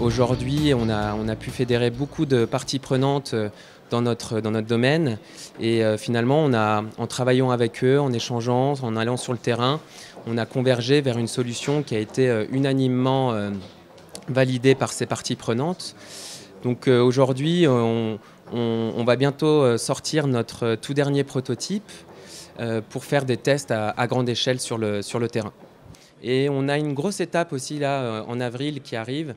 Aujourd'hui, on a pu fédérer beaucoup de parties prenantes dans notre domaine et finalement, en travaillant avec eux, en échangeant, en allant sur le terrain, on a convergé vers une solution qui a été unanimement validée par ces parties prenantes. Donc aujourd'hui, on va bientôt sortir notre tout dernier prototype pour faire des tests à grande échelle sur le terrain. Et on a une grosse étape aussi là en avril qui arrive.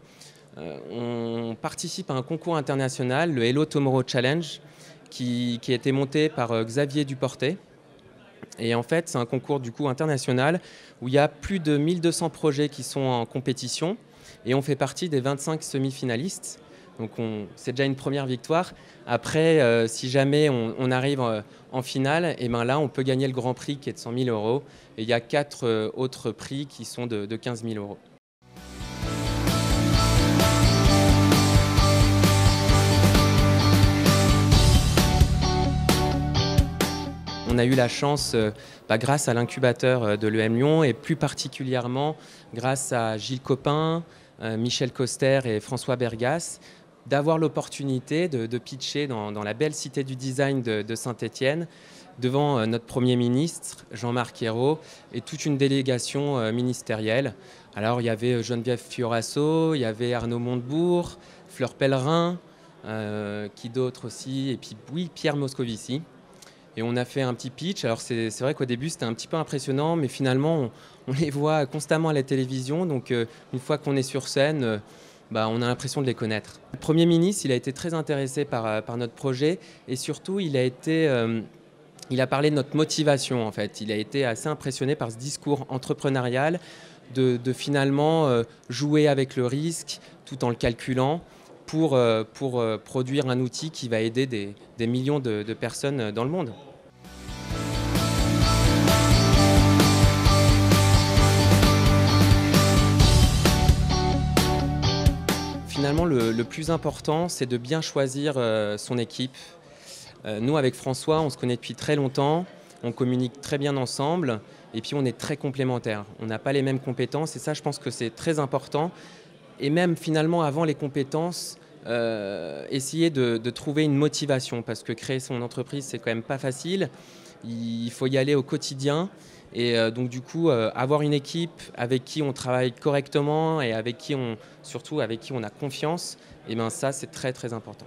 On participe à un concours international, le Hello Tomorrow Challenge, qui a été monté par Xavier Duportet. Et en fait, c'est un concours du coup international où il y a plus de 1200 projets qui sont en compétition et on fait partie des 25 semi-finalistes. Donc c'est déjà une première victoire. Après, si jamais on arrive en finale, et ben là, on peut gagner le grand prix qui est de 100 000 euros. Et il y a 4 autres prix qui sont de 15 000 euros. On a eu la chance, grâce à l'incubateur de l'EM Lyon et plus particulièrement grâce à Gilles Copin, Michel Coster et François Bergas, d'avoir l'opportunité de pitcher dans la belle cité du design de Saint-Étienne devant notre Premier ministre, Jean-Marc Ayrault, et toute une délégation ministérielle. Alors il y avait Geneviève Fioraso, il y avait Arnaud Montebourg, Fleur Pellerin, qui d'autres aussi, et puis oui, Pierre Moscovici. Et on a fait un petit pitch. Alors c'est vrai qu'au début c'était un petit peu impressionnant, mais finalement on les voit constamment à la télévision. Donc une fois qu'on est sur scène, on a l'impression de les connaître. Le Premier ministre, il a été très intéressé par notre projet et surtout il a parlé de notre motivation en fait. Il a été assez impressionné par ce discours entrepreneurial de finalement jouer avec le risque tout en le calculant pour produire un outil qui va aider des millions de personnes dans le monde. Finalement, le plus important, c'est de bien choisir son équipe. Nous, avec François, on se connaît depuis très longtemps, on communique très bien ensemble et puis on est très complémentaires. On n'a pas les mêmes compétences et ça, je pense que c'est très important. Et même finalement, avant les compétences, essayer de trouver une motivation parce que créer son entreprise, c'est quand même pas facile. Il faut y aller au quotidien et donc du coup, avoir une équipe avec qui on travaille correctement et surtout avec qui on a confiance, et ben ça, c'est très très important.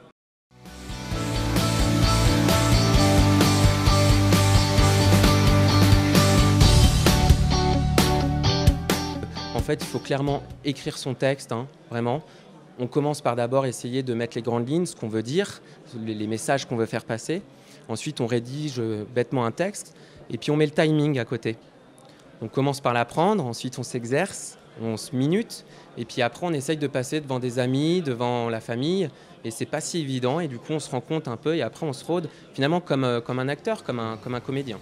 En fait, il faut clairement écrire son texte, vraiment. On commence par d'abord essayer de mettre les grandes lignes, ce qu'on veut dire, les messages qu'on veut faire passer. Ensuite, on rédige bêtement un texte et puis on met le timing à côté. On commence par l'apprendre, ensuite on s'exerce, on se minute et puis après on essaye de passer devant des amis, devant la famille et c'est pas si évident et du coup on se rend compte un peu et après on se rôde finalement comme un acteur, comme un comédien.